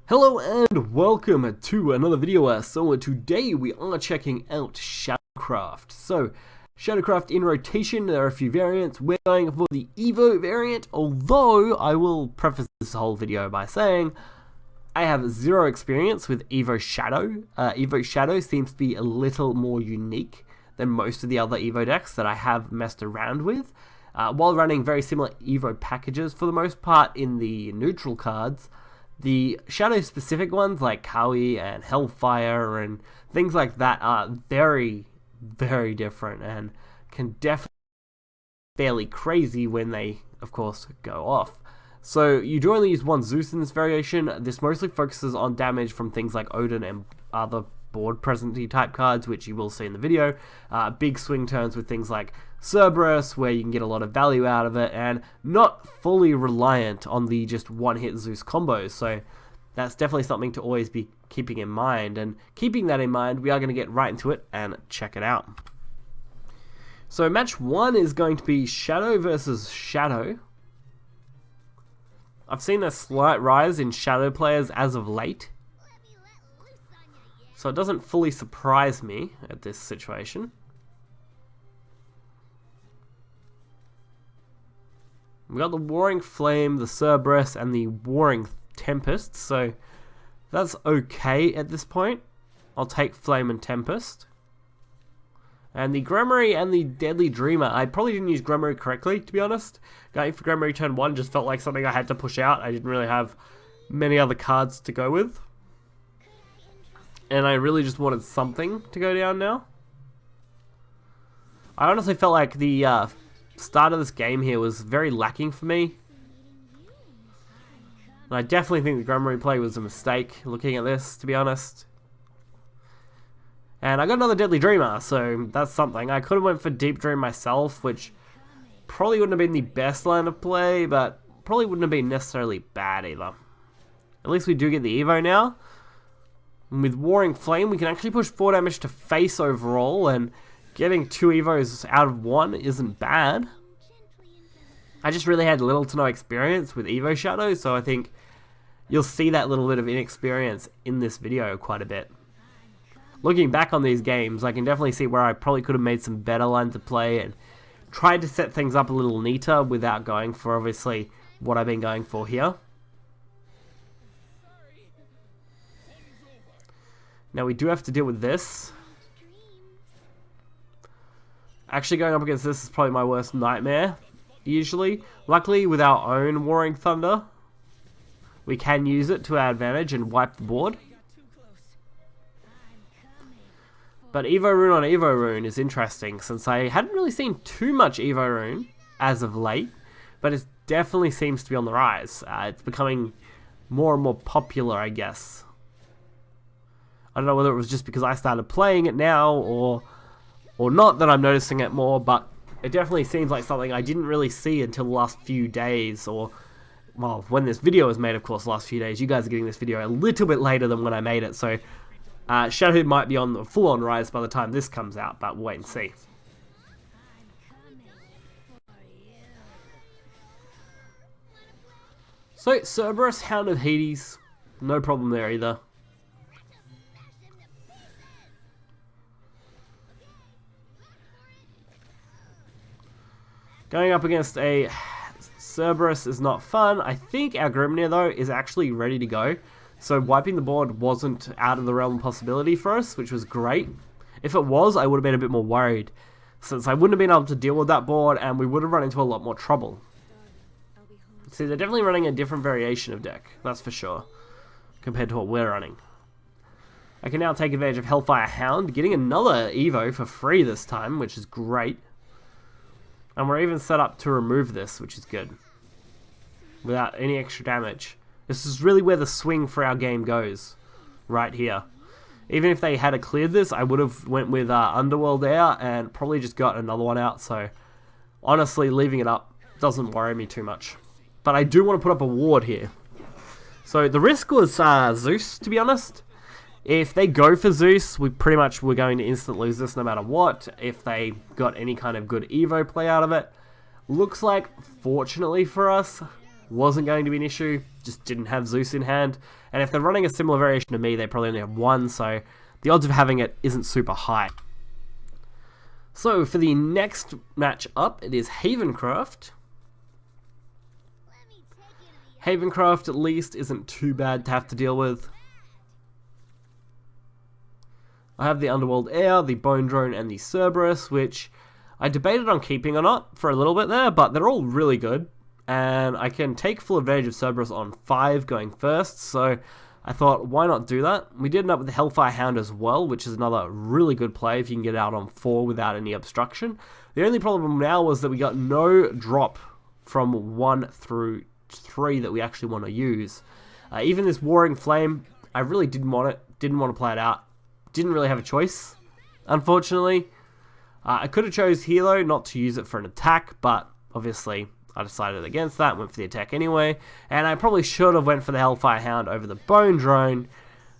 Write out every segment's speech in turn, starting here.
Hello and welcome to another video. So today we are checking out ShadowCraft. So ShadowCraft in rotation, there are a few variants. We're going for the Evo variant, although I will preface this whole video by saying I have zero experience with Evo Shadow. Evo Shadow seems to be a little more unique than most of the other Evo decks that I have messed around with. While running very similar Evo packages for the most part in the neutral cards, the Shadow-specific ones like Kawi and Hellfire and things like that are very, very different and can definitely be fairly crazy when they, of course, go off. So you do only use one Zeus in this variation. This mostly focuses on damage from things like Odin and other board presence type cards, which you will see in the video. Big swing turns with things like Cerberus, where you can get a lot of value out of it, and not fully reliant on the just one-hit Zeus combos. So that's definitely something to always be keeping in mind. And keeping that in mind, we are going to get right into it and check it out. So match 1 is going to be Shadow versus Shadow. I've seen a slight rise in Shadow players as of late, so it doesn't fully surprise me at this situation. We got the Warring Flame, the Cerberus, and the Warring Tempest, so that's okay at this point. I'll take Flame and Tempest. And the Grimoire and the Deadly Dreamer. I probably didn't use Grimoire correctly, to be honest. Going for Grimoire turn 1 just felt like something I had to push out. I didn't really have many other cards to go with. And I really just wanted something to go down now. I honestly felt like the start of this game here was very lacking for me. And I definitely think the Grimoire play was a mistake, looking at this, to be honest. And I got another Deadly Dreamer, so that's something. I could have went for Deep Dream myself, which probably wouldn't have been the best line of play, but probably wouldn't have been necessarily bad either. At least we do get the Evo now. And with Warring Flame, we can actually push 4 damage to face overall, and getting 2 Evos out of 1 isn't bad. I just really had little to no experience with Evo Shadow, so I think you'll see that little bit of inexperience in this video quite a bit. Looking back on these games, I can definitely see where I probably could have made some better lines of play and tried to set things up a little neater without going for, obviously, what I've been going for here. Now we do have to deal with this. Actually going up against this is probably my worst nightmare, usually. Luckily, with our own Warring Thunder, we can use it to our advantage and wipe the board. But Evo Rune on Evo Rune is interesting, since I hadn't really seen too much Evo Rune as of late, but it definitely seems to be on the rise. It's becoming more and more popular, I guess. I don't know whether it was just because I started playing it now or not that I'm noticing it more, but it definitely seems like something I didn't really see until the last few days, or, well, when this video was made, of course, the last few days. You guys are getting this video a little bit later than when I made it, so Shadow might be on the full-on rise by the time this comes out, but we'll wait and see. So, Cerberus, Hound of Hades, no problem there either. Going up against a Cerberus is not fun. I think our Grimnir, though, is actually ready to go. So wiping the board wasn't out of the realm of possibility for us, which was great. If it was, I would have been a bit more worried, since I wouldn't have been able to deal with that board and we would have run into a lot more trouble. See, they're definitely running a different variation of deck, that's for sure, compared to what we're running. I can now take advantage of Hellfire Hound, getting another Evo for free this time, which is great. And we're even set up to remove this, which is good, without any extra damage. This is really where the swing for our game goes, right here. Even if they had cleared this, I would have went with Underworld out and probably just got another one out. So honestly, leaving it up doesn't worry me too much. But I do want to put up a ward here. So the risk was Zeus, to be honest. If they go for Zeus, we pretty much were going to instant lose this no matter what. If they got any kind of good Evo play out of it. Looks like, fortunately for us, wasn't going to be an issue, just didn't have Zeus in hand. And if they're running a similar variation to me, they probably only have one, so the odds of having it isn't super high. So for the next match up, it is Havencraft. Havencraft at least isn't too bad to have to deal with. I have the Underworld Air, the Bone Drone, and the Cerberus, which I debated on keeping or not for a little bit there, but they're all really good. And I can take full advantage of Cerberus on 5 going first, so I thought, why not do that? We did end up with the Hellfire Hound as well, which is another really good play if you can get out on 4 without any obstruction. The only problem now was that we got no drop from 1 through 3 that we actually want to use. Even this Warring Flame, I really didn't want it, didn't want to play it out. Didn't really have a choice, unfortunately. I could have chose Hilo not to use it for an attack, but obviously I decided against that, went for the attack anyway, and I probably should have went for the Hellfire Hound over the Bone Drone,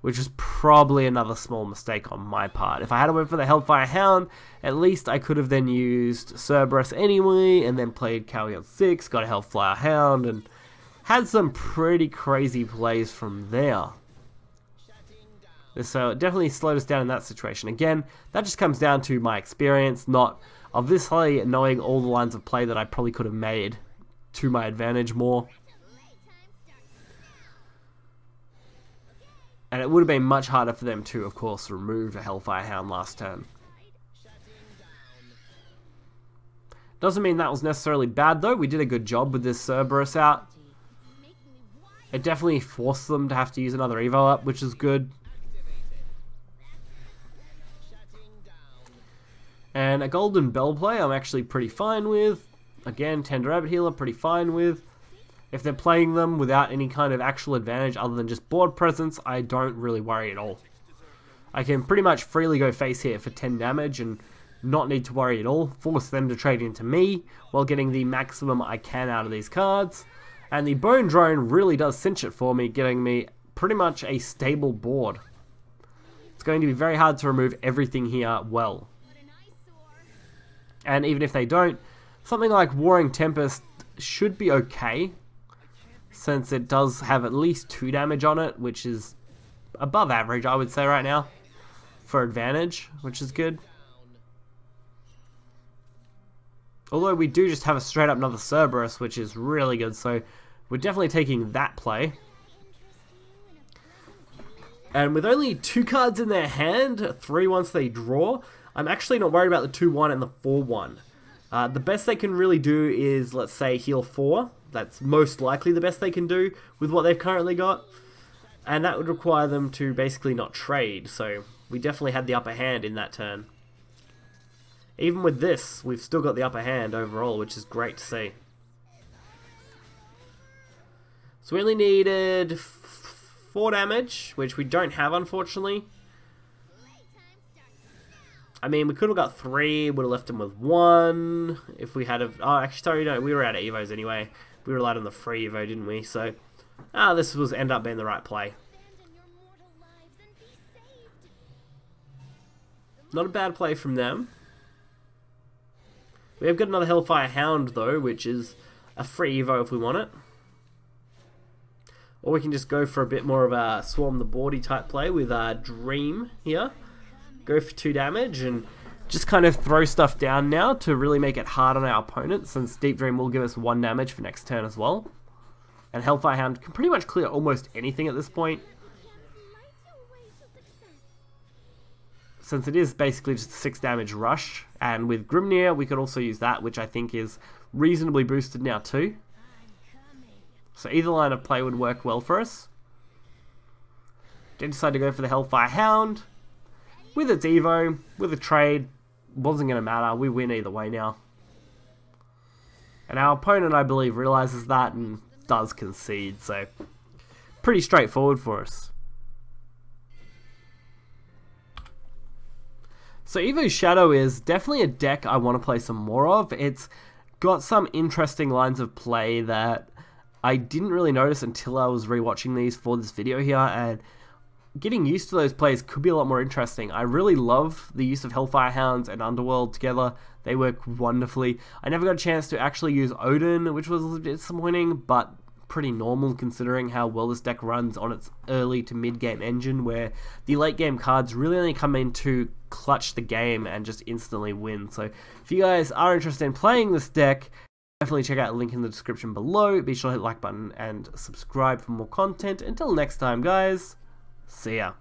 which was probably another small mistake on my part. If I had went for the Hellfire Hound, at least I could have then used Cerberus anyway, and then played Cowie on 6, got a Hellfire Hound, and had some pretty crazy plays from there. So it definitely slowed us down in that situation. Again, that just comes down to my experience, not obviously knowing all the lines of play that I probably could have made to my advantage more. And it would have been much harder for them to, of course, remove a Hellfire Hound last turn. Doesn't mean that was necessarily bad though. We did a good job with this Cerberus out. It definitely forced them to have to use another Evo up, which is good. And a Golden Bell play I'm actually pretty fine with. Again, Tender Rabbit Healer pretty fine with. If they're playing them without any kind of actual advantage other than just board presence, I don't really worry at all. I can pretty much freely go face hit for 10 damage and not need to worry at all. Force them to trade into me while getting the maximum I can out of these cards. And the Bone Drone really does cinch it for me, getting me pretty much a stable board. It's going to be very hard to remove everything here well. And even if they don't, something like Warring Tempest should be okay, since it does have at least 2 damage on it, which is above average, I would say, right now, for advantage, which is good. Although we do just have a straight up another Cerberus, which is really good, so we're definitely taking that play. And with only 2 cards in their hand, 3 once they draw, I'm actually not worried about the 2-1 and the 4-1. The best they can really do is, let's say, heal 4. That's most likely the best they can do with what they've currently got. And that would require them to basically not trade, so we definitely had the upper hand in that turn. Even with this, we've still got the upper hand overall, which is great to see. So we only needed 4 damage, which we don't have, unfortunately. I mean, we could have got 3, would have left him with 1, if we had a... Oh, actually, sorry, no, we were out of Evos anyway. We relied on the free Evo, didn't we? So, this was ended up being the right play. Not a bad play from them. We have got another Hellfire Hound, though, which is a free Evo if we want it. Or we can just go for a bit more of a Swarm the Boardy type play with Dream here. Go for 2 damage and just kind of throw stuff down now to really make it hard on our opponent, since Deep Dream will give us 1 damage for next turn as well. And Hellfire Hound can pretty much clear almost anything at this point, since it is basically just a 6 damage rush. And with Grimnir we could also use that, which I think is reasonably boosted now too. So either line of play would work well for us. Did decide to go for the Hellfire Hound. With its Evo, with a trade, wasn't going to matter. We win either way now. And our opponent, I believe, realizes that and does concede. So, pretty straightforward for us. So, Evo Shadow is definitely a deck I want to play some more of. It's got some interesting lines of play that I didn't really notice until I was rewatching these for this video here. And getting used to those plays could be a lot more interesting. I really love the use of Hellfire Hounds and Underworld together. They work wonderfully. I never got a chance to actually use Odin, which was a little bit disappointing, but pretty normal considering how well this deck runs on its early to mid game engine, where the late game cards really only come in to clutch the game and just instantly win. So if you guys are interested in playing this deck, definitely check out the link in the description below. Be sure to hit the like button and subscribe for more content. Until next time, guys, see ya.